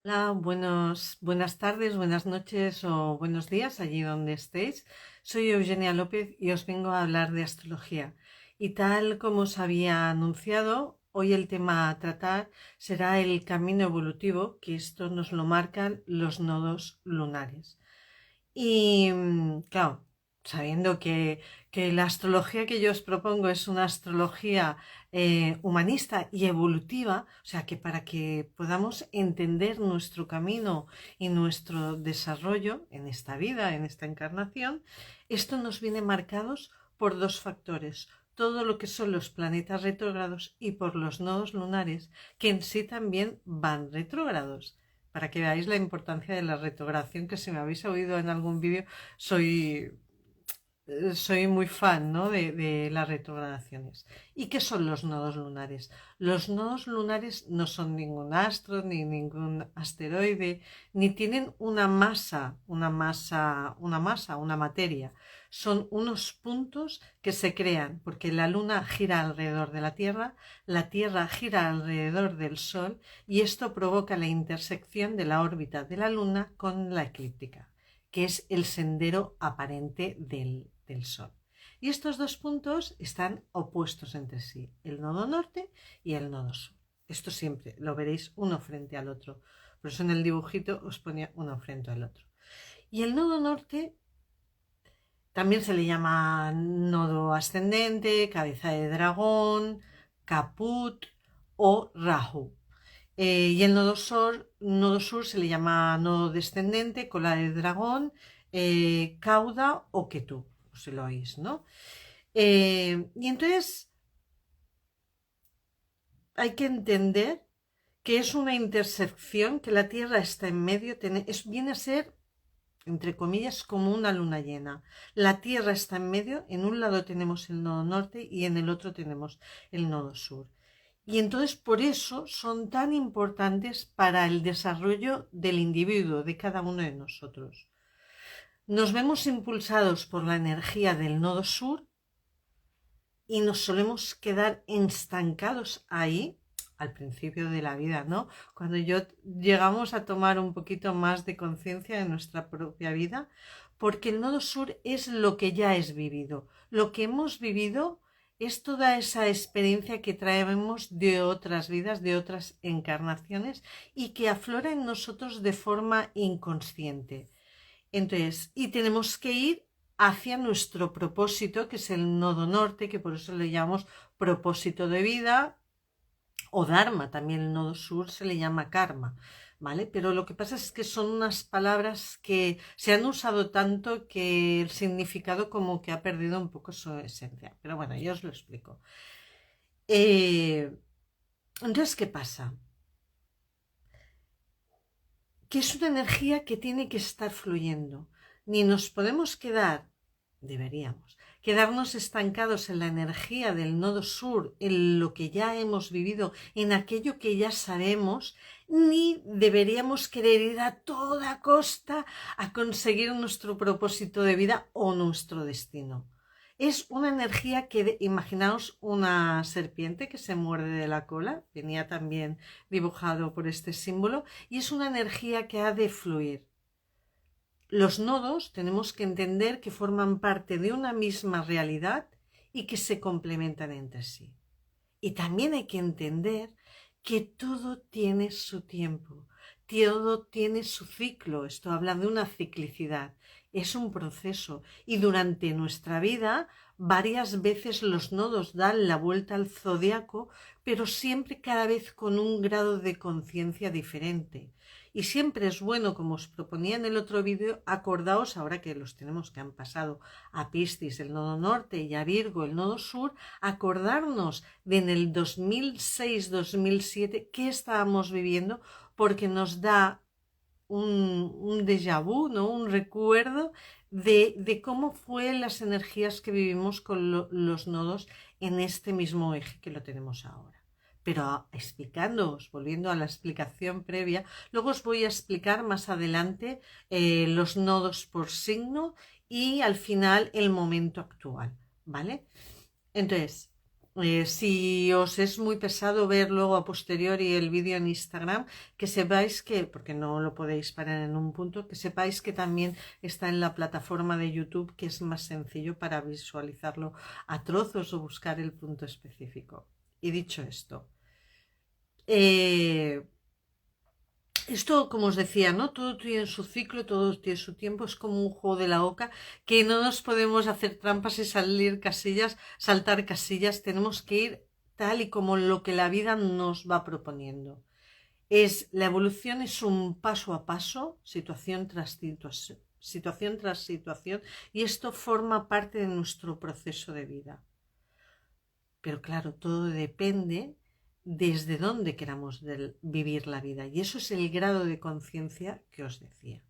Hola, buenas tardes, buenas noches o buenos días allí donde estéis. Soy Eugenia López y os vengo a hablar de astrología. Y tal como os había anunciado, hoy el tema a tratar será el camino evolutivo, que esto nos lo marcan los nodos lunares. Y claro, sabiendo que la astrología que yo os propongo es una astrología humanista y evolutiva, o sea que para que podamos entender nuestro camino y nuestro desarrollo en esta vida, en esta encarnación, esto nos viene marcados por dos factores. Todo lo que son los planetas retrógrados y por los nodos lunares, que en sí también van retrógrados para que veáis la importancia de la retrogradación, que si me habéis oído en algún vídeo, soy, soy muy fan, ¿no? de las retrogradaciones. ¿Y qué son los nodos lunares? Los nodos lunares no son ningún astro, ni ningún asteroide, ni tienen una materia. Son unos puntos que se crean porque la luna gira alrededor de la Tierra gira alrededor del Sol y esto provoca la intersección de la órbita de la luna con la eclíptica, que es el sendero aparente del Sol. Y estos dos puntos están opuestos entre sí, el nodo norte y el nodo sur. Esto siempre lo veréis uno frente al otro. Por eso en el dibujito os ponía uno frente al otro. Y el nodo norte también se le llama nodo ascendente, cabeza de dragón, caput o rahu. Y el nodo sur se le llama nodo descendente, cola de dragón, cauda o ketú, si lo oís, ¿no? Y entonces hay que entender que es una intersección, que la Tierra está en medio, viene a ser, entre comillas, como una luna llena. La Tierra está en medio, en un lado tenemos el nodo norte y en el otro tenemos el nodo sur. Y entonces por eso son tan importantes para el desarrollo del individuo, de cada uno de nosotros. Nos vemos impulsados por la energía del nodo sur y nos solemos quedar estancados ahí al principio de la vida, ¿no? Cuando llegamos a tomar un poquito más de conciencia de nuestra propia vida, porque el nodo sur es lo que ya es vivido. Lo que hemos vivido es toda esa experiencia que traemos de otras vidas, de otras encarnaciones y que aflora en nosotros de forma inconsciente. Entonces, y tenemos que ir hacia nuestro propósito, que es el nodo norte, que por eso le llamamos propósito de vida o dharma, también el nodo sur se le llama karma, ¿vale? Pero lo que pasa es que son unas palabras que se han usado tanto que el significado como que ha perdido un poco su esencia. Pero bueno, yo os lo explico. Eh, entonces, ¿qué pasa? Que es una energía que tiene que estar fluyendo. Ni nos podemos quedar, deberíamos, quedarnos estancados en la energía del nodo sur, en lo que ya hemos vivido, en aquello que ya sabemos, ni deberíamos querer ir a toda costa a conseguir nuestro propósito de vida o nuestro destino. Es una energía que, imaginaos una serpiente que se muerde de la cola, venía también dibujado por este símbolo, y es una energía que ha de fluir. Los nodos tenemos que entender que forman parte de una misma realidad y que se complementan entre sí. Y también hay que entender que todo tiene su tiempo, todo tiene su ciclo. Esto habla de una ciclicidad. Es un proceso y durante nuestra vida varias veces los nodos dan la vuelta al zodiaco, pero siempre cada vez con un grado de conciencia diferente. Y siempre es bueno, como os proponía en el otro vídeo, acordaos, ahora que los tenemos que han pasado a Piscis, el nodo norte, y a Virgo, el nodo sur, acordarnos de en el 2006-2007 qué estábamos viviendo, porque nos da un déjà vu, ¿no? Un recuerdo de cómo fue las energías que vivimos con los nodos en este mismo eje que lo tenemos ahora. Pero explicándoos, volviendo a la explicación previa, luego os voy a explicar más adelante los nodos por signo y al final el momento actual, ¿vale? Entonces, Si os es muy pesado ver luego a posteriori el vídeo en Instagram, que sepáis que, porque no lo podéis parar en un punto, que sepáis que también está en la plataforma de YouTube, que es más sencillo para visualizarlo a trozos o buscar el punto específico. Y dicho esto, eh, esto, como os decía, ¿no? Todo tiene su ciclo, todo tiene su tiempo, es como un juego de la oca, que no nos podemos hacer trampas y salir casillas, saltar casillas, tenemos que ir tal y como lo que la vida nos va proponiendo. La evolución es un paso a paso, situación tras situación, y esto forma parte de nuestro proceso de vida. Pero claro, todo depende desde dónde queramos vivir la vida. Y eso es el grado de conciencia que os decía.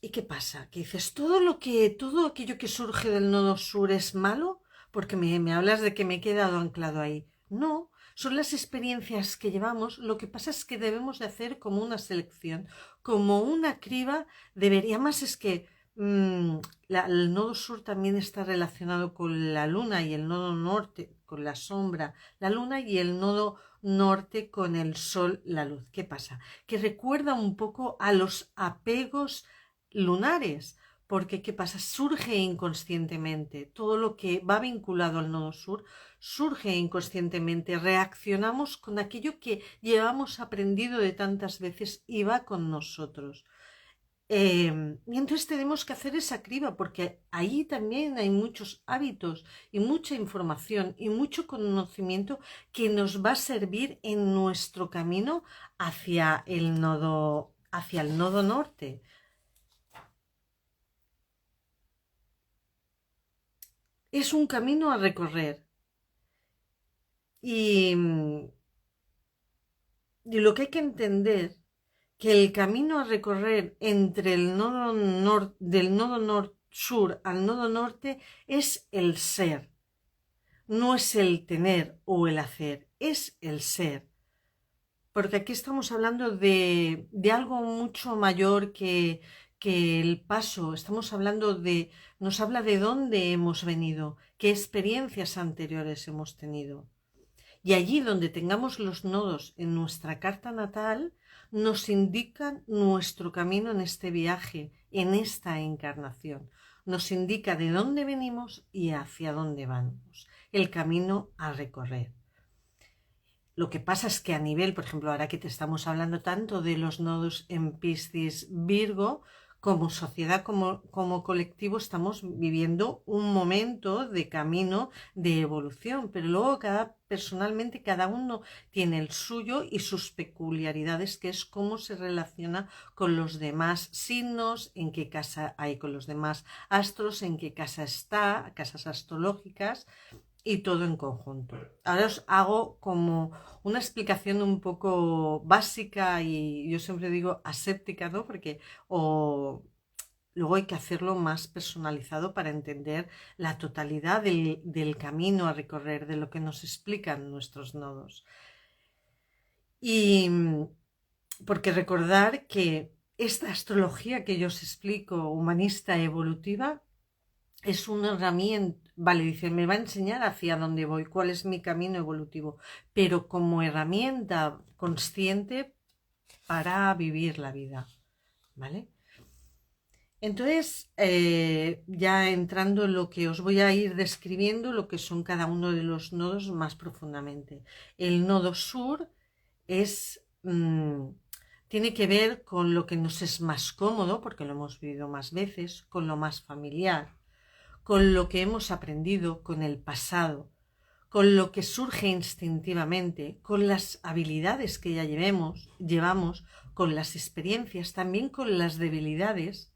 ¿Y qué pasa? Que dices, todo aquello que surge del nodo sur es malo, porque me hablas de que me he quedado anclado ahí. No, son las experiencias que llevamos. Lo que pasa es que debemos de hacer como una selección, como una criba. Debería más es que el nodo sur también está relacionado con la luna y el nodo norte con la sombra, la luna y el nodo norte con el sol, la luz. ¿Qué pasa? Que recuerda un poco a los apegos lunares, porque ¿qué pasa? Surge inconscientemente, todo lo que va vinculado al nodo sur surge inconscientemente, reaccionamos con aquello que llevamos aprendido de tantas veces y va con nosotros. Y entonces tenemos que hacer esa criba porque ahí también hay muchos hábitos y mucha información y mucho conocimiento que nos va a servir en nuestro camino hacia el nodo norte. Es un camino a recorrer. Y, y lo que hay que entender que el camino a recorrer entre el nodo del nodo sur al nodo norte es el ser, no es el tener o el hacer, es el ser. Porque aquí estamos hablando de algo mucho mayor que el paso, estamos hablando nos habla de dónde hemos venido, qué experiencias anteriores hemos tenido. Y allí donde tengamos los nodos en nuestra carta natal, nos indican nuestro camino en este viaje, en esta encarnación. Nos indica de dónde venimos y hacia dónde vamos, el camino a recorrer. Lo que pasa es que a nivel, por ejemplo, ahora que te estamos hablando tanto de los nodos en Piscis Virgo, como sociedad, como colectivo, estamos viviendo un momento de camino de evolución, pero luego personalmente cada uno tiene el suyo y sus peculiaridades, que es cómo se relaciona con los demás signos, en qué casa hay con los demás astros, en qué casa está, casas astrológicas y todo en conjunto. Ahora os hago como una explicación un poco básica y yo siempre digo aséptica, ¿no? Porque luego hay que hacerlo más personalizado para entender la totalidad del camino a recorrer, de lo que nos explican nuestros nodos. Y porque recordar que esta astrología que yo os explico, humanista evolutiva, es una herramienta, vale, dice, me va a enseñar hacia dónde voy, cuál es mi camino evolutivo, pero como herramienta consciente para vivir la vida, ¿vale? Entonces, ya entrando en lo que os voy a ir describiendo, lo que son cada uno de los nodos más profundamente. El nodo sur tiene que ver con lo que nos es más cómodo, porque lo hemos vivido más veces, con lo más familiar, con lo que hemos aprendido, con el pasado, con lo que surge instintivamente, con las habilidades que ya llevamos, con las experiencias, también con las debilidades,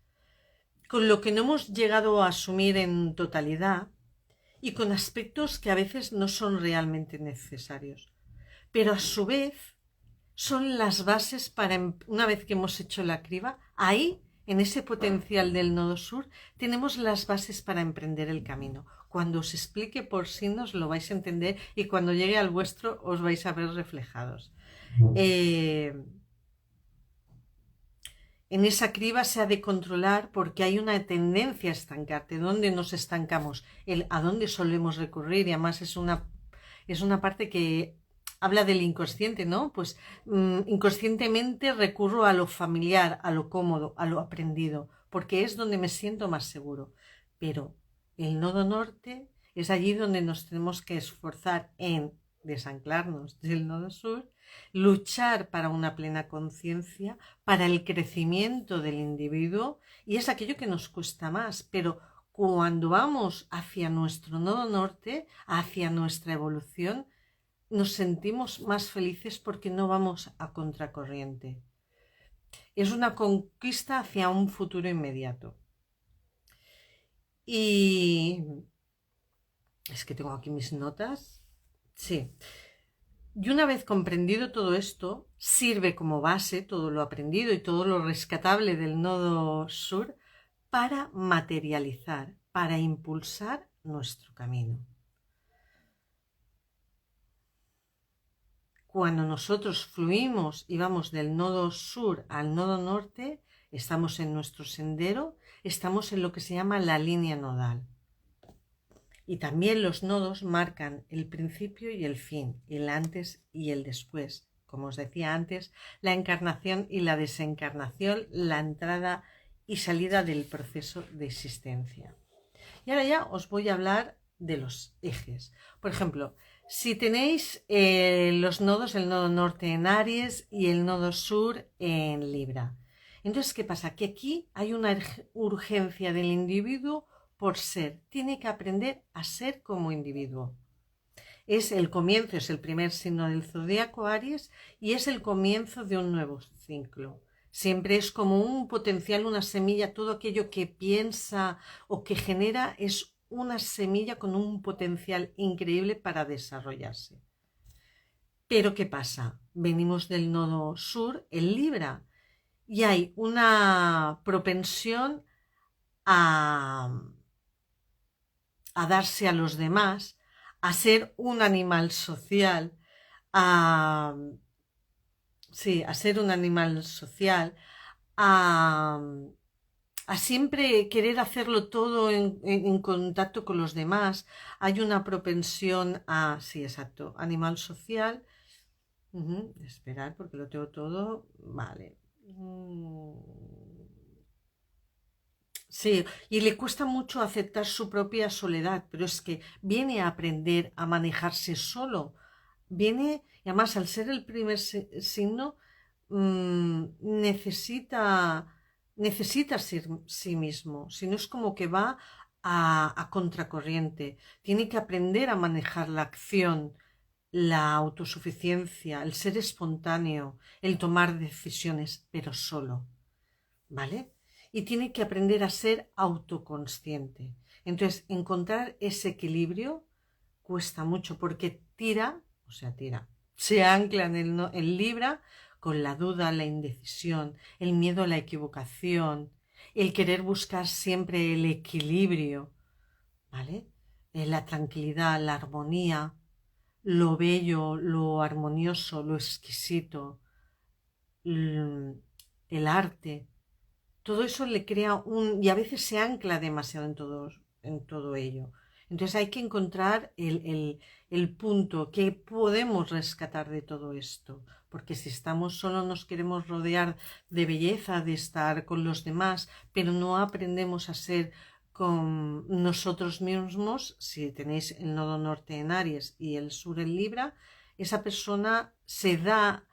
con lo que no hemos llegado a asumir en totalidad y con aspectos que a veces no son realmente necesarios. Pero a su vez son las bases para, una vez que hemos hecho la criba, ahí, en ese potencial del nodo sur, tenemos las bases para emprender el camino. Cuando os explique por signos lo vais a entender y cuando llegue al vuestro os vais a ver reflejados. en esa criba se ha de controlar porque hay una tendencia a estancarte. ¿Dónde nos estancamos? ¿A dónde solemos recurrir? Y además es una parte que habla del inconsciente, ¿no? Pues inconscientemente recurro a lo familiar, a lo cómodo, a lo aprendido, porque es donde me siento más seguro. Pero el nodo norte es allí donde nos tenemos que esforzar en desanclarnos del nodo sur, luchar para una plena conciencia, para el crecimiento del individuo, y es aquello que nos cuesta más, pero cuando vamos hacia nuestro nodo norte, hacia nuestra evolución, nos sentimos más felices porque no vamos a contracorriente. Es una conquista hacia un futuro inmediato. Y es que tengo aquí mis notas. Sí. Y una vez comprendido todo esto, sirve como base todo lo aprendido y todo lo rescatable del nodo sur para materializar, para impulsar nuestro camino. Cuando nosotros fluimos y vamos del nodo sur al nodo norte, estamos en nuestro sendero, estamos en lo que se llama la línea nodal. Y también los nodos marcan el principio y el fin, el antes y el después. Como os decía antes, la encarnación y la desencarnación, la entrada y salida del proceso de existencia. Y ahora ya os voy a hablar de los ejes. Por ejemplo, si tenéis los nodos, el nodo norte en Aries y el nodo sur en Libra. Entonces, ¿qué pasa? Que aquí hay una urgencia del individuo por ser. Tiene que aprender a ser como individuo. Es el comienzo, es el primer signo del zodiaco Aries y es el comienzo de un nuevo ciclo. Siempre es como un potencial, una semilla, todo aquello que piensa o que genera es una semilla con un potencial increíble para desarrollarse. Pero ¿qué pasa? Venimos del nodo sur, el Libra, y hay una propensión a darse a los demás, a ser un animal social, a, sí, a ser un animal social, a, a siempre querer hacerlo todo en contacto con los demás. Hay una propensión a, sí, exacto, animal social. Esperar porque lo tengo todo. Vale. Sí, y le cuesta mucho aceptar su propia soledad, pero es que viene a aprender a manejarse solo. Viene, y además al ser el primer signo, necesita ser sí mismo, si no es como que va a contracorriente. Tiene que aprender a manejar la acción, la autosuficiencia, el ser espontáneo, el tomar decisiones, pero solo. ¿Vale? Y tiene que aprender a ser autoconsciente. Entonces, encontrar ese equilibrio cuesta mucho porque se ancla en Libra con la duda, la indecisión, el miedo a la equivocación, el querer buscar siempre el equilibrio, ¿vale? La tranquilidad, la armonía, lo bello, lo armonioso, lo exquisito, el arte. Todo eso le crea y a veces se ancla demasiado en todo ello. Entonces hay que encontrar el punto que podemos rescatar de todo esto, porque si estamos solo nos queremos rodear de belleza, de estar con los demás, pero no aprendemos a ser con nosotros mismos. Si tenéis el nodo norte en Aries y el sur en Libra, esa persona se da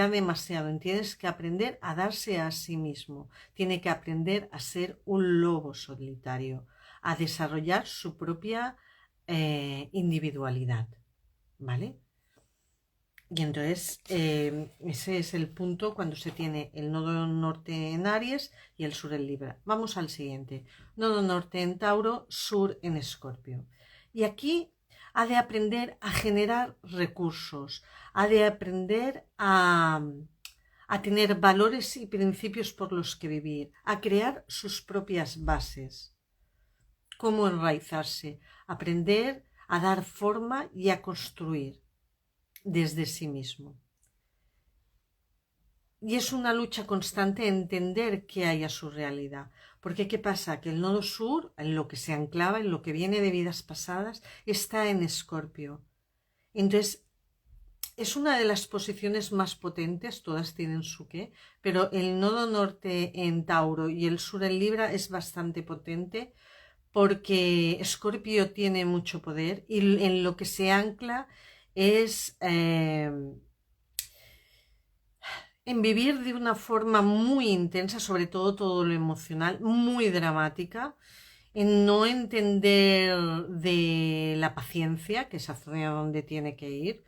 demasiado. Tienes que aprender a darse a sí mismo. Tiene que aprender a ser un lobo solitario, a desarrollar su propia individualidad. ¿Vale? Y entonces ese es el punto cuando se tiene el nodo norte en Aries y el sur en Libra. Vamos al siguiente. Nodo norte en Tauro, sur en Escorpio. Y aquí ha de aprender a generar recursos, ha de aprender a tener valores y principios por los que vivir, a crear sus propias bases. Cómo enraizarse, aprender a dar forma y a construir desde sí mismo. y es una lucha constante entender qué hay a su realidad. Porque ¿qué pasa? Que el nodo sur, en lo que se anclava, en lo que viene de vidas pasadas, está en Escorpio. Entonces, es una de las posiciones más potentes, todas tienen su qué, pero el nodo norte en Tauro y el sur en Libra es bastante potente porque Escorpio tiene mucho poder y en lo que se ancla es en vivir de una forma muy intensa, sobre todo lo emocional, muy dramática, en no entender de la paciencia, que es hacia donde tiene que ir,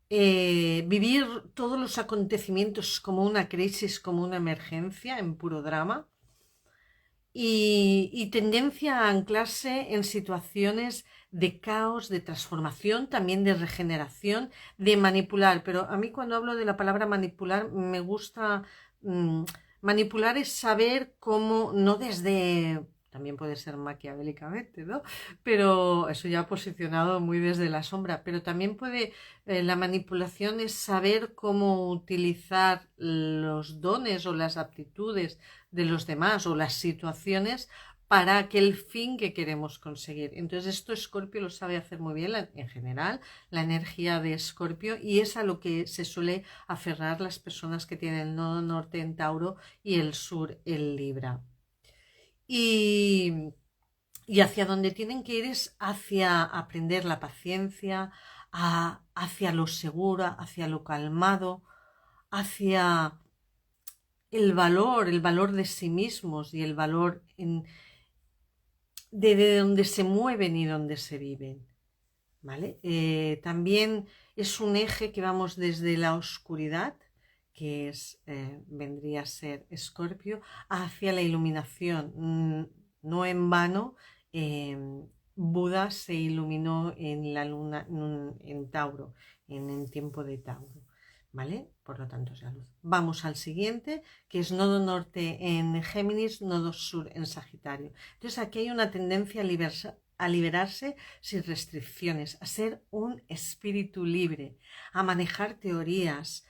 vivir todos los acontecimientos como una crisis, como una emergencia, en puro drama, y tendencia a anclarse en situaciones de caos, de transformación, también de regeneración, de manipular. Pero a mí cuando hablo de la palabra manipular, me gusta manipular es saber cómo, no desde, también puede ser maquiavélicamente, ¿no? Pero eso ya posicionado muy desde la sombra, pero también puede, la manipulación es saber cómo utilizar los dones o las aptitudes de los demás o las situaciones para aquel fin que queremos conseguir. Entonces esto Escorpio lo sabe hacer muy bien en general, la energía de Escorpio, y es a lo que se suele aferrar las personas que tienen el nodo norte en Tauro y el sur en Libra. Y, y hacia donde tienen que ir es hacia aprender la paciencia, hacia lo seguro, hacia lo calmado, hacia el valor de sí mismos y el valor de donde se mueven y donde se viven. ¿Vale? También es un eje que vamos desde la oscuridad, que vendría a ser Escorpio, hacia la iluminación. No en vano, eh, Buda se iluminó en la luna, en Tauro, en el tiempo de Tauro. ¿Vale? Por lo tanto es la luz. Vamos al siguiente, que es nodo norte en Géminis, nodo sur en Sagitario. Entonces aquí hay una tendencia a liberarse sin restricciones, a ser un espíritu libre, a manejar teorías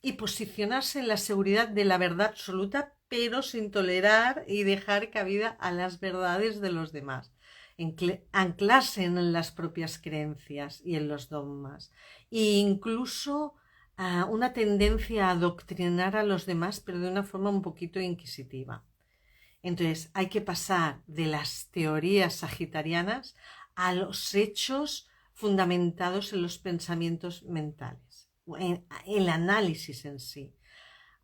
y posicionarse en la seguridad de la verdad absoluta, pero sin tolerar y dejar cabida a las verdades de los demás. Anclarse en las propias creencias y en los dogmas. E incluso una tendencia a adoctrinar a los demás, pero de una forma un poquito inquisitiva. Entonces, hay que pasar de las teorías sagitarianas a los hechos fundamentados en los pensamientos mentales, en el análisis en sí,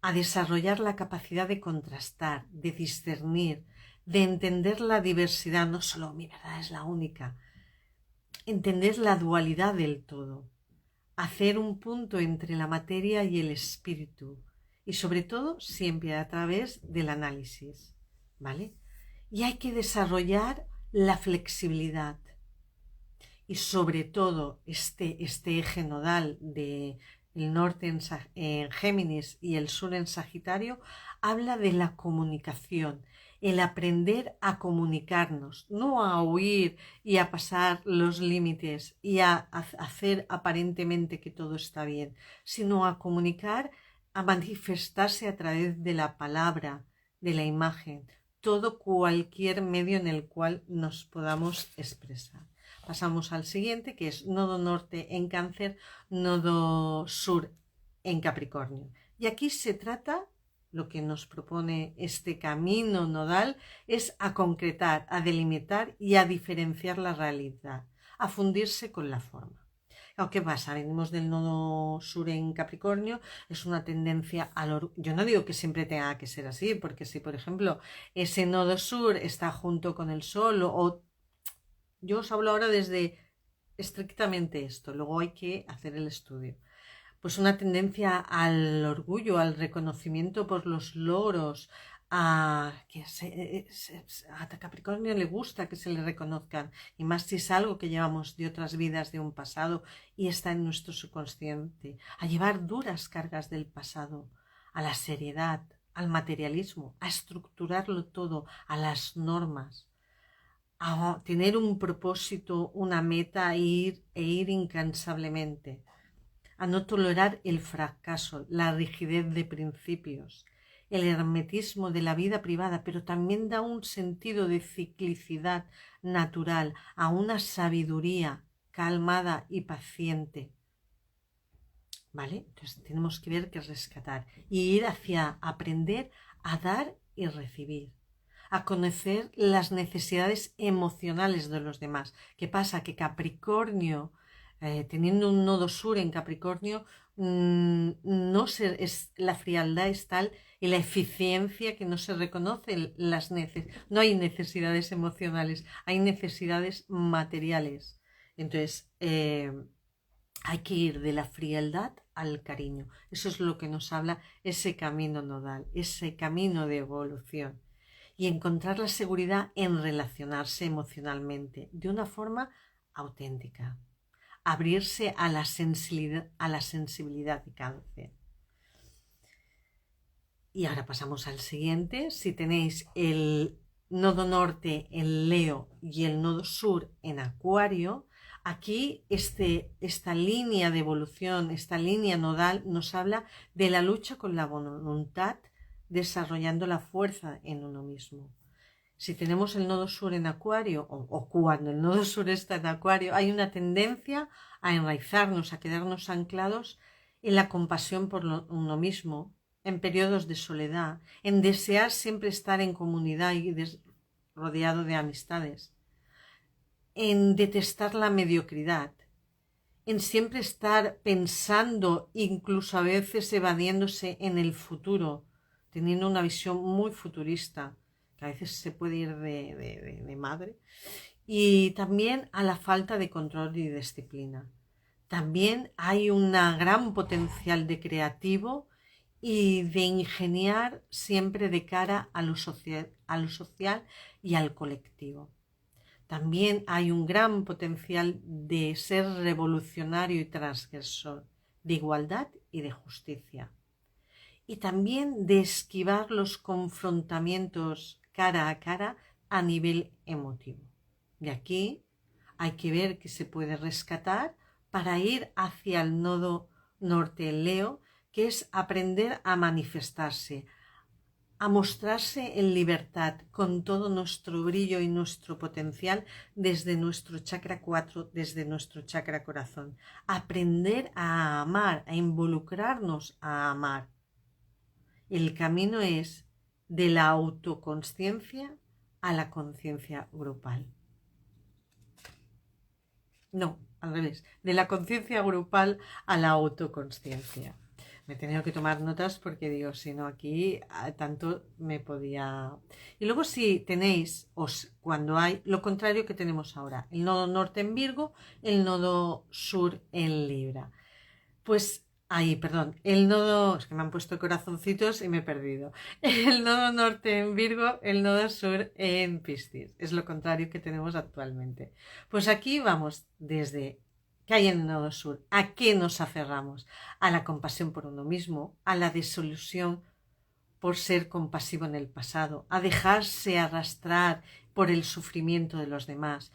a desarrollar la capacidad de contrastar, de discernir, de entender la diversidad, no solo mi verdad es la única, entender la dualidad del todo, hacer un punto entre la materia y el espíritu, y sobre todo siempre a través del análisis, ¿vale? Y hay que desarrollar la flexibilidad. Y sobre todo este eje nodal de el norte en Géminis y el sur en Sagitario habla de la comunicación, el aprender a comunicarnos, no a huir y a pasar los límites y a hacer aparentemente que todo está bien, sino a comunicar, a manifestarse a través de la palabra, de la imagen, todo cualquier medio en el cual nos podamos expresar. Pasamos al siguiente, que es nodo norte en Cáncer, nodo sur en Capricornio. Y aquí se trata, lo que nos propone este camino nodal, es a concretar, a delimitar y a diferenciar la realidad, a fundirse con la forma. ¿Qué pasa? Venimos del nodo sur en Capricornio, es una tendencia al yo no digo que siempre tenga que ser así, porque si, por ejemplo, ese nodo sur está junto con el Sol o yo os hablo ahora desde estrictamente esto, luego hay que hacer el estudio. Pues una tendencia al orgullo, al reconocimiento por los logros, a Capricornio le gusta que se le reconozcan, y más si es algo que llevamos de otras vidas, de un pasado, y está en nuestro subconsciente, a llevar duras cargas del pasado, a la seriedad, al materialismo, a estructurarlo todo, a las normas, a tener un propósito, una meta e ir incansablemente, a no tolerar el fracaso, la rigidez de principios, el hermetismo de la vida privada, pero también da un sentido de ciclicidad natural, a una sabiduría calmada y paciente. ¿Vale? Entonces tenemos que ver qué rescatar y ir hacia aprender a dar y recibir, a conocer las necesidades emocionales de los demás. ¿Qué pasa? Que Capricornio, teniendo un nodo sur en Capricornio, la frialdad es tal y la eficiencia que no se reconoce no hay necesidades emocionales, hay necesidades materiales. Entonces, hay que ir de la frialdad al cariño. Eso es lo que nos habla ese camino nodal, ese camino de evolución. Y encontrar la seguridad en relacionarse emocionalmente de una forma auténtica. Abrirse a la sensibilidad de Cáncer. Y ahora pasamos al siguiente. Si tenéis el nodo norte en Leo y el nodo sur en Acuario, aquí esta línea de evolución, esta línea nodal nos habla de la lucha con la voluntad, desarrollando la fuerza en uno mismo. Si tenemos el nodo sur en Acuario, o cuando el nodo sur está en Acuario, hay una tendencia a enraizarnos, a quedarnos anclados en la compasión por uno mismo, en periodos de soledad, en desear siempre estar en comunidad y rodeado de amistades, en detestar la mediocridad, en siempre estar pensando, incluso a veces evadiéndose en el futuro, teniendo una visión muy futurista, que a veces se puede ir de madre, y también a la falta de control y disciplina. También hay un gran potencial de creativo y de ingeniar siempre de cara a lo social y al colectivo. También hay un gran potencial de ser revolucionario y transgresor, de igualdad y de justicia. Y también de esquivar los confrontamientos cara a cara a nivel emotivo. De aquí hay que ver qué se puede rescatar para ir hacia el nodo norte en Leo, que es aprender a manifestarse, a mostrarse en libertad con todo nuestro brillo y nuestro potencial desde nuestro chakra 4, desde nuestro chakra corazón. Aprender a amar, a involucrarnos a amar. El camino es de la autoconsciencia a la conciencia grupal. No, al revés, de la conciencia grupal a la autoconsciencia. Me he tenido que tomar notas porque digo, si no aquí tanto me podía... Y luego si tenéis, cuando hay lo contrario que tenemos ahora, el nodo norte en Virgo, el nodo sur en Libra. Pues ahí, perdón, el nodo, es que me han puesto corazoncitos y me he perdido. El nodo norte en Virgo, el nodo sur en Piscis. Es lo contrario que tenemos actualmente. Pues aquí vamos desde ¿qué hay en el nodo sur? ¿A qué nos aferramos? A la compasión por uno mismo, a la desilusión por ser compasivo en el pasado, a dejarse arrastrar por el sufrimiento de los demás,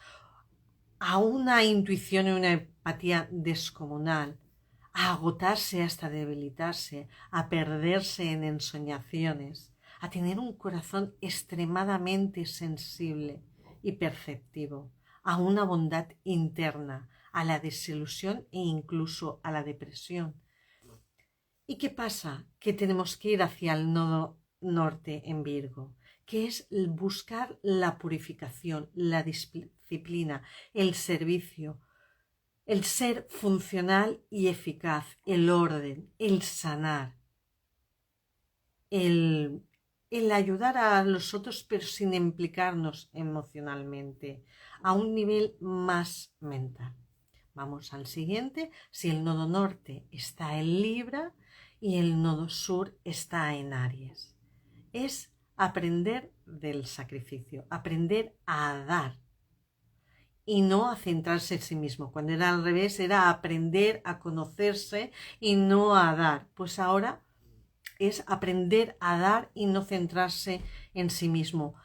a una intuición y una empatía descomunal, a agotarse hasta debilitarse, a perderse en ensoñaciones, a tener un corazón extremadamente sensible y perceptivo, a una bondad interna, a la desilusión e incluso a la depresión. ¿Y qué pasa? Que tenemos que ir hacia el nodo norte en Virgo, que es buscar la purificación, la disciplina, el servicio, el ser funcional y eficaz, el orden, el sanar, el ayudar a los otros pero sin implicarnos emocionalmente, a un nivel más mental. Vamos al siguiente. Si el nodo norte está en Libra y el nodo sur está en Aries, es aprender del sacrificio, aprender a dar y no a centrarse en sí mismo. Cuando era al revés, era aprender a conocerse y no a dar. Pues ahora es aprender a dar y no centrarse en sí mismo.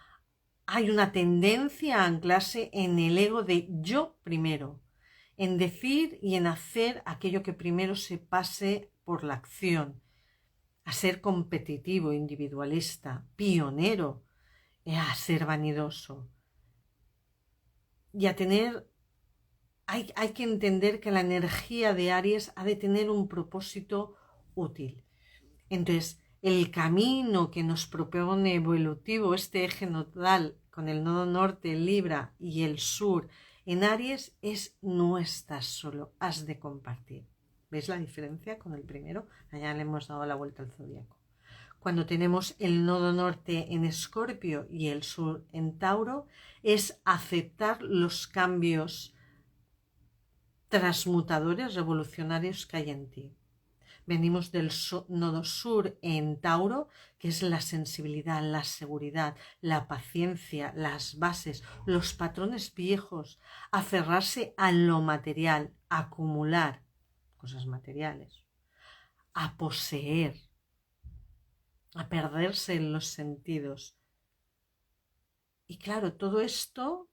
Hay una tendencia a anclarse en el ego de yo primero. en decir y en hacer aquello que primero se pase por la acción, a ser competitivo, individualista, pionero, a ser vanidoso y a tener... Hay que entender que la energía de Aries ha de tener un propósito útil. Entonces, el camino que nos propone evolutivo este eje nodal con el nodo norte en Libra y el sur en Aries es no estás solo, has de compartir. ¿Ves la diferencia con el primero? Allá le hemos dado la vuelta al zodíaco. Cuando tenemos el nodo norte en Escorpio y el sur en Tauro, es aceptar los cambios transmutadores, revolucionarios que hay en ti. Venimos del nodo sur en Tauro, que es la sensibilidad, la seguridad, la paciencia, las bases, los patrones viejos, aferrarse a lo material, acumular cosas materiales, a poseer, a perderse en los sentidos. Y claro, todo esto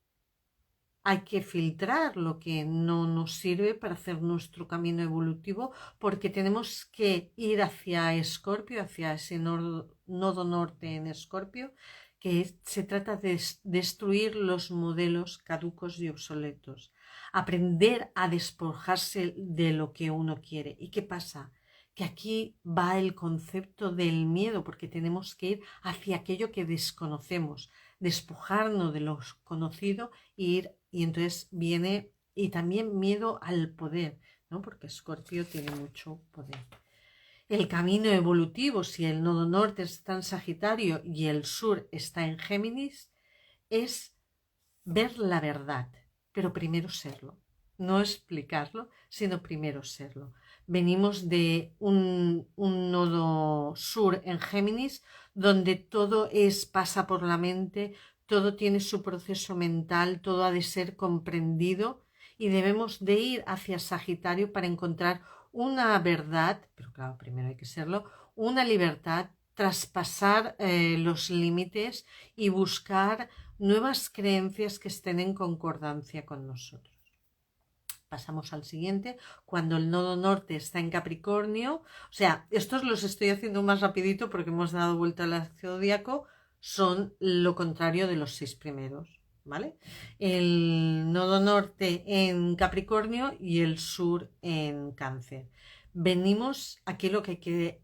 hay que filtrar lo que no nos sirve para hacer nuestro camino evolutivo, porque tenemos que ir hacia Escorpio, hacia ese nodo norte en Escorpio, que se trata de destruir los modelos caducos y obsoletos, aprender a despojarse de lo que uno quiere. ¿Y qué pasa? Que aquí va el concepto del miedo, porque tenemos que ir hacia aquello que desconocemos, despojarnos de lo conocido y entonces viene, y también miedo al poder, ¿no? Porque Escorpio tiene mucho poder. El camino evolutivo, si el nodo norte está en Sagitario y el sur está en Géminis, es ver la verdad, pero primero serlo. No explicarlo, sino primero serlo. Venimos de un nodo sur en Géminis, donde todo pasa por la mente, todo tiene su proceso mental, todo ha de ser comprendido y debemos de ir hacia Sagitario para encontrar una verdad, pero claro, primero hay que serlo, una libertad, traspasar los límites y buscar nuevas creencias que estén en concordancia con nosotros. Pasamos al siguiente, cuando el nodo norte está en Capricornio, o sea, estos los estoy haciendo más rapidito porque hemos dado vuelta al zodíaco, son lo contrario de los 6 primeros, ¿vale? El nodo norte en Capricornio y el sur en Cáncer. Venimos, aquí lo que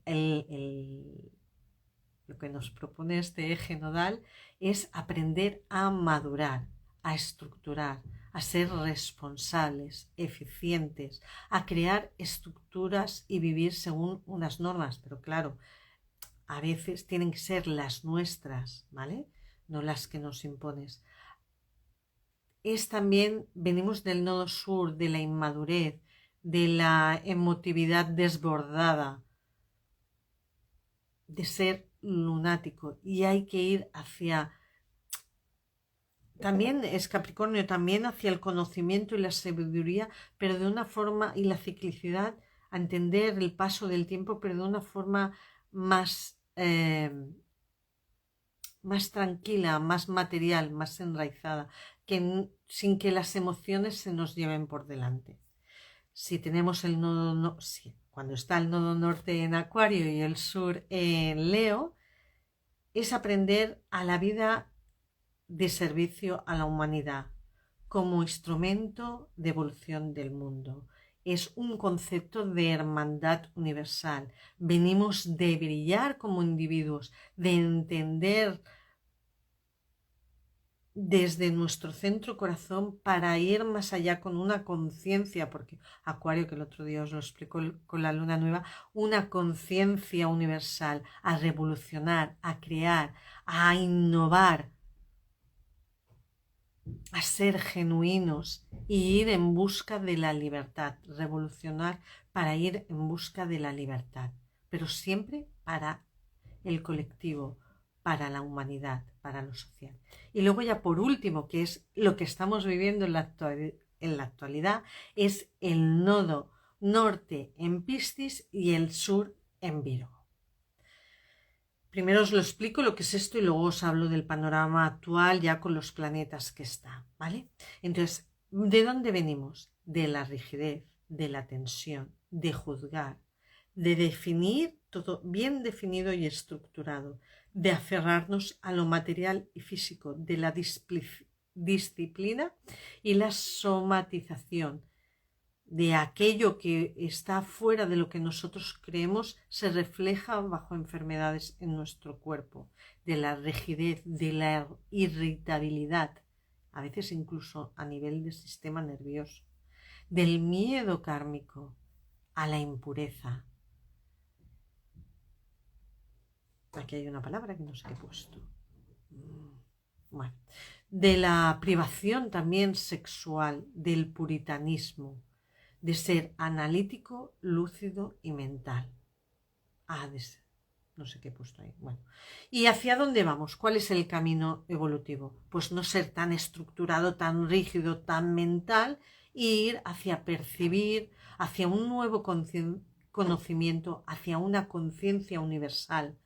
lo que nos propone este eje nodal es aprender a madurar, a estructurar, a ser responsables, eficientes, a crear estructuras y vivir según unas normas, pero claro, a veces tienen que ser las nuestras, ¿vale? No las que nos impones. Es también, venimos del nodo sur, de la inmadurez, de la emotividad desbordada, de ser lunático, y hay que ir hacia... También es Capricornio, también hacia el conocimiento y la sabiduría, pero de una forma, y la ciclicidad, a entender el paso del tiempo, pero de una forma más, más tranquila, más material, más enraizada, sin que las emociones se nos lleven por delante. Si tenemos el nodo, cuando está el nodo norte en Acuario y el sur en Leo, es aprender a la vida de servicio a la humanidad como instrumento de evolución del mundo. Es un concepto de hermandad universal. Venimos de brillar como individuos, de entender desde nuestro centro corazón para ir más allá con una conciencia, porque Acuario, que el otro día os lo explicó con la luna nueva, una conciencia universal, a revolucionar, a crear, a innovar, a ser genuinos y ir en busca de la libertad, revolucionar para ir en busca de la libertad, pero siempre para el colectivo, para la humanidad, para lo social. Y luego ya por último, que es lo que estamos viviendo en la actualidad, es el nodo norte en Piscis y el sur en Virgo. Primero os lo explico lo que es esto y luego os hablo del panorama actual ya con los planetas que está, ¿vale? Entonces, ¿De dónde venimos? De la rigidez, de la tensión, de juzgar, de definir todo bien definido y estructurado, de aferrarnos a lo material y físico, de la disciplina y la somatización, de aquello que está fuera de lo que nosotros creemos se refleja bajo enfermedades en nuestro cuerpo, de la rigidez, de la irritabilidad, a veces incluso a nivel del sistema nervioso, del miedo kármico a la impureza. Aquí hay una palabra que no sé qué he puesto. Bueno, de la privación también sexual, del puritanismo, de ser analítico, lúcido y mental. No sé qué he puesto ahí. Bueno. ¿Y hacia dónde vamos? ¿Cuál es el camino evolutivo? Pues no ser tan estructurado, tan rígido, tan mental, e ir hacia percibir, hacia un nuevo conocimiento, hacia una conciencia universal,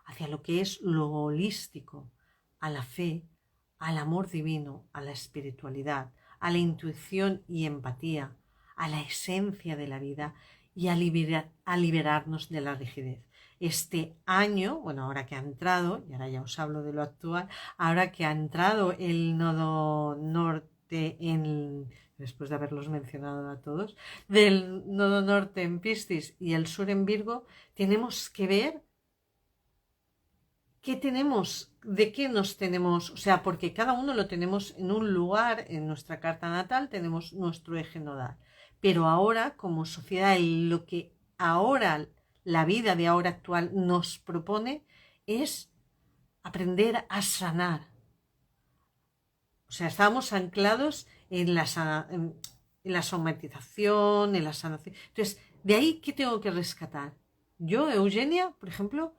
hacia lo que es lo holístico, a la fe, al amor divino, a la espiritualidad, a la intuición y empatía, a la esencia de la vida y a liberarnos de la rigidez. Este año, bueno, ahora que ha entrado, y ahora ya os hablo de lo actual, ahora que ha entrado el nodo norte después de haberlos mencionado a todos, del nodo norte en Piscis y el sur en Virgo, tenemos que ver qué tenemos, de qué nos tenemos, o sea, porque cada uno lo tenemos en un lugar, en nuestra carta natal tenemos nuestro eje nodal. Pero ahora, como sociedad, lo que ahora, la vida de ahora actual nos propone es aprender a sanar. O sea, estamos anclados en la somatización, en la sanación. Entonces, de ahí, ¿qué tengo que rescatar? Yo, Eugenia, por ejemplo,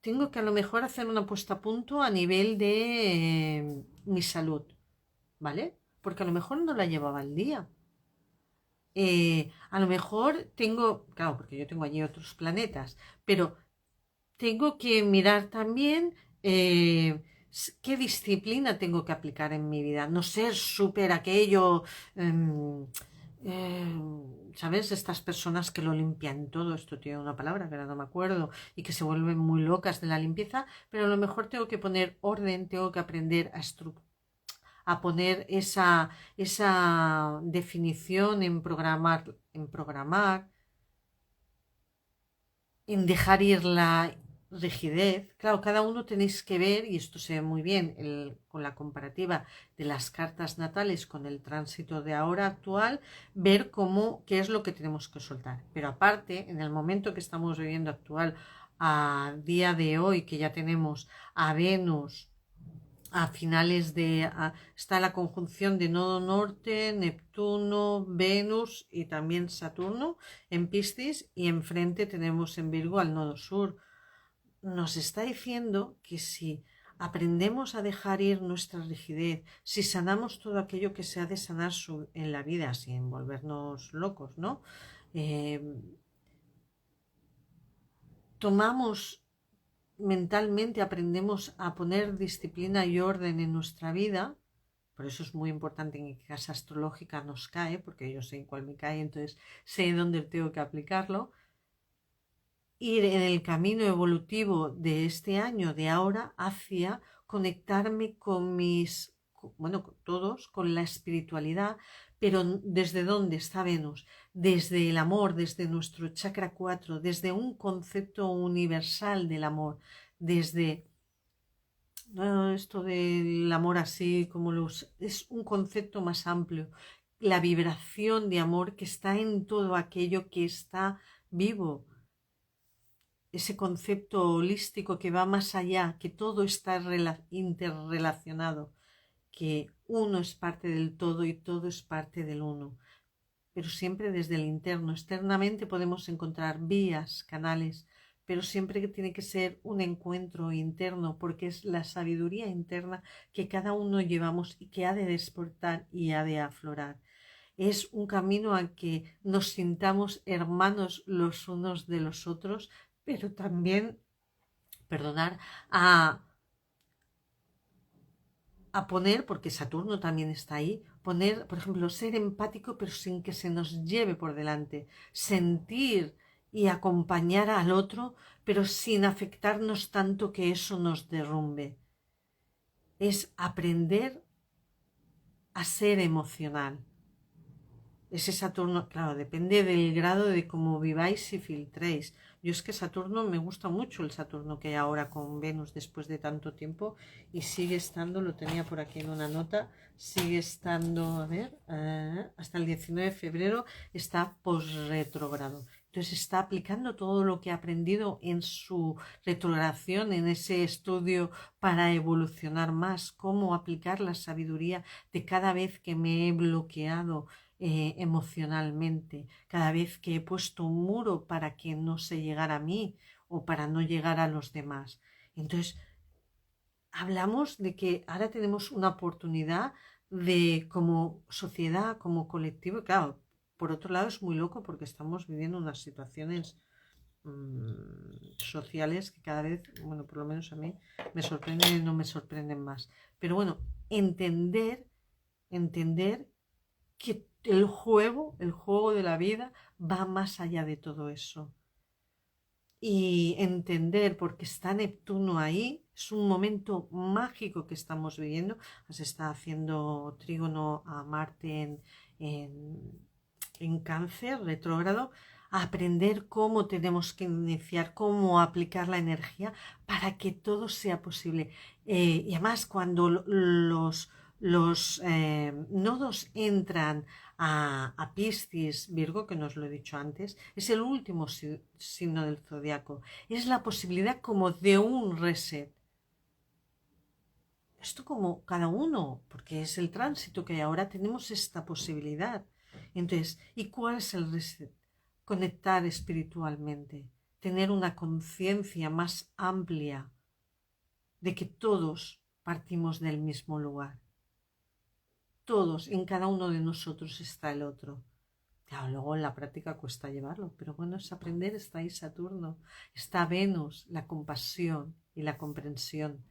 tengo que a lo mejor hacer una puesta a punto a nivel de mi salud, ¿vale? Porque a lo mejor no la llevaba al día. A lo mejor tengo, claro, porque yo tengo allí otros planetas, pero tengo que mirar también qué disciplina tengo que aplicar en mi vida. No ser súper aquello, em, ¿sabes? Estas personas que lo limpian todo, esto tiene una palabra que ahora no me acuerdo, y que se vuelven muy locas de la limpieza, pero a lo mejor tengo que poner orden, tengo que aprender a poner esa definición en dejar ir la rigidez. Claro, cada uno tenéis que ver, y esto se ve muy bien con la comparativa de las cartas natales con el tránsito de ahora actual, ver qué es lo que tenemos que soltar. Pero aparte, en el momento que estamos viviendo actual, a día de hoy, que ya tenemos a Venus, a finales está la conjunción de nodo norte, Neptuno, Venus y también Saturno en Piscis, y enfrente tenemos en Virgo al nodo sur. Nos está diciendo que si aprendemos a dejar ir nuestra rigidez, si sanamos todo aquello que se ha de sanar en la vida sin volvernos locos, ¿no? Eh, tomamos mentalmente, aprendemos a poner disciplina y orden en nuestra vida. Por eso es muy importante en qué casa astrológica nos cae, porque yo sé en cuál me cae, entonces sé dónde tengo que aplicarlo. Ir en el camino evolutivo de este año, de ahora, hacia conectarme con con todos, con la espiritualidad, pero ¿desde dónde está Venus? Desde el amor, desde nuestro chakra 4, desde un concepto universal del amor, desde no, esto del amor así como es un concepto más amplio, la vibración de amor que está en todo aquello que está vivo, ese concepto holístico que va más allá, que todo está interrelacionado, que uno es parte del todo y todo es parte del uno, pero siempre desde el interno. Externamente podemos encontrar vías, canales, pero siempre que tiene que ser un encuentro interno, porque es la sabiduría interna que cada uno llevamos y que ha de despertar y ha de aflorar. Es un camino a que nos sintamos hermanos los unos de los otros, pero también, perdonar, a a poner, porque Saturno también está ahí, poner, por ejemplo, ser empático pero sin que se nos lleve por delante, sentir y acompañar al otro pero sin afectarnos tanto que eso nos derrumbe. Es aprender a ser emocional. Ese Saturno, claro, depende del grado de cómo viváis y filtréis. Yo es que Saturno, me gusta mucho el Saturno que hay ahora con Venus después de tanto tiempo y sigue estando, lo tenía por aquí en una nota, sigue estando, a ver, hasta el 19 de febrero está posretrógrado. Entonces está aplicando todo lo que ha aprendido en su retrogradación, en ese estudio para evolucionar más, cómo aplicar la sabiduría de cada vez que me he bloqueado emocionalmente, cada vez que he puesto un muro para que no se llegara a mí o para no llegar a los demás. Entonces, hablamos de que ahora tenemos una oportunidad de como sociedad, como colectivo, y claro, por otro lado es muy loco porque estamos viviendo unas situaciones sociales que cada vez, bueno, por lo menos a mí me sorprenden y no me sorprenden más. Pero bueno, entender que el juego de la vida va más allá de todo eso. Y entender, porque está Neptuno ahí, es un momento mágico que estamos viviendo. Se está haciendo trígono a Marte en Cáncer, retrógrado, a aprender cómo tenemos que iniciar, cómo aplicar la energía para que todo sea posible. Y además, cuando los nodos entran a Piscis, Virgo, que nos lo he dicho antes, es el último signo del zodiaco. Es la posibilidad como de un reset. Esto como cada uno, porque es el tránsito que hay ahora, tenemos esta posibilidad. Entonces, ¿y cuál es el reset? Conectar espiritualmente, tener una conciencia más amplia de que todos partimos del mismo lugar. Todos, en cada uno de nosotros está el otro. Claro, luego en la práctica cuesta llevarlo, pero bueno, es aprender, está ahí Saturno, está Venus, la compasión y la comprensión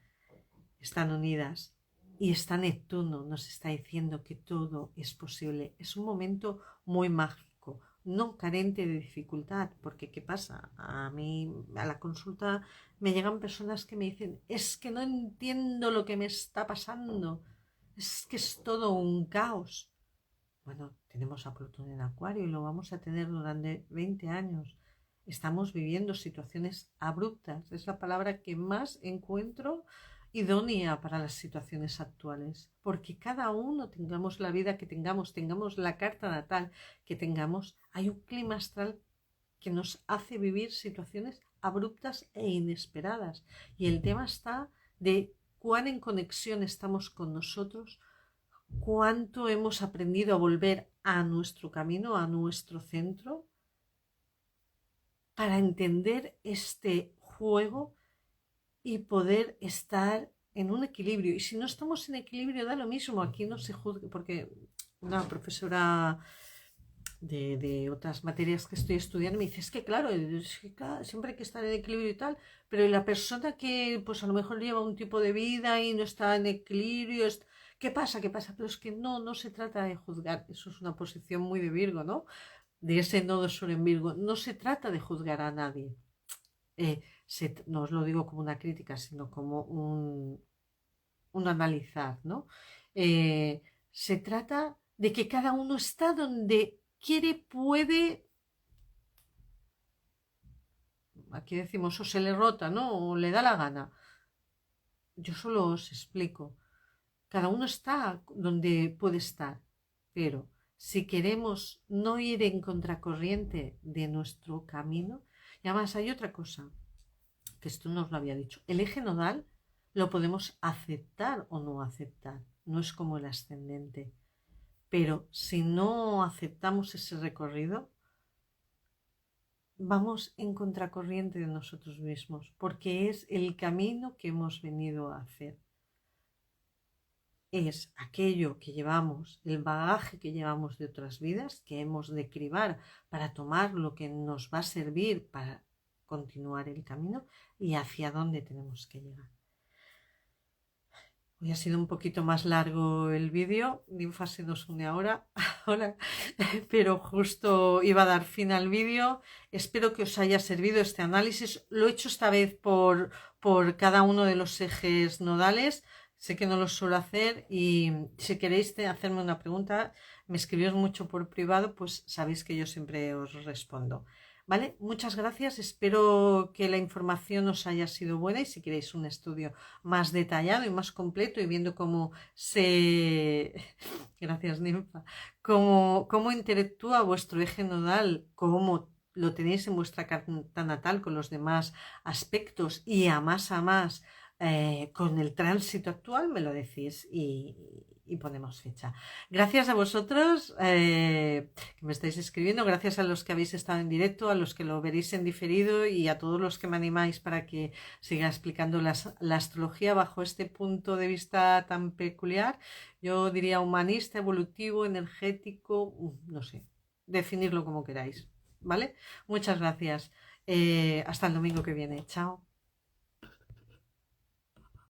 están unidas y está Neptuno, nos está diciendo que todo es posible. Es un momento muy mágico, no carente de dificultad, porque ¿qué pasa? A mí, a la consulta me llegan personas que me dicen, es que no entiendo lo que me está pasando, es que es todo un caos. Bueno, tenemos a Plutón en Acuario y lo vamos a tener durante 20 años. Estamos viviendo situaciones abruptas. Es la palabra que más encuentro idónea para las situaciones actuales. Porque cada uno, tengamos la vida que tengamos la carta natal que tengamos, hay un clima astral que nos hace vivir situaciones abruptas e inesperadas. Y el tema está de cuán en conexión estamos con nosotros, cuánto hemos aprendido a volver a nuestro camino, a nuestro centro, para entender este juego y poder estar en un equilibrio. Y si no estamos en equilibrio, da lo mismo, aquí no se juzga, porque una profesora de otras materias que estoy estudiando me dice, es que claro, siempre hay que estar en equilibrio y tal, pero la persona que pues a lo mejor lleva un tipo de vida y no está en equilibrio, ¿qué pasa? ¿Qué pasa? Pero es que no se trata de juzgar, eso es una posición muy de Virgo, ¿no? De ese nodo sur en Virgo, no se trata de juzgar a nadie. No os lo digo como una crítica, sino como un analizar, ¿no? Se trata de que cada uno está donde quiere, puede, aquí decimos, o se le rota, ¿no? O le da la gana. Yo solo os explico. Cada uno está donde puede estar, pero si queremos no ir en contracorriente de nuestro camino, y además hay otra cosa, que esto no os lo había dicho, el eje nodal lo podemos aceptar o no aceptar, no es como el ascendente, pero si no aceptamos ese recorrido, vamos en contracorriente de nosotros mismos, porque es el camino que hemos venido a hacer. Es aquello que llevamos, el bagaje que llevamos de otras vidas, que hemos de cribar para tomar lo que nos va a servir para continuar el camino y hacia dónde tenemos que llegar. Hoy ha sido un poquito más largo el vídeo, Ninfa se nos une ahora, ahora, pero justo iba a dar fin al vídeo. Espero que os haya servido este análisis. Lo he hecho esta vez por cada uno de los ejes nodales. Sé que no lo suelo hacer y si queréis hacerme una pregunta, me escribís mucho por privado, pues sabéis que yo siempre os respondo. ¿Vale? Muchas gracias. Espero que la información os haya sido buena y si queréis un estudio más detallado y más completo y viendo cómo se... Gracias, Ninfa. Cómo interactúa vuestro eje nodal, cómo lo tenéis en vuestra carta natal con los demás aspectos y a más con el tránsito actual, me lo decís y ponemos fecha. Gracias a vosotros que me estáis escribiendo, gracias a los que habéis estado en directo, a los que lo veréis en diferido y a todos los que me animáis para que siga explicando la astrología bajo este punto de vista tan peculiar. Yo diría humanista, evolutivo, energético, no sé, definirlo como queráis. ¿Vale? Muchas gracias. Hasta el domingo que viene. Chao.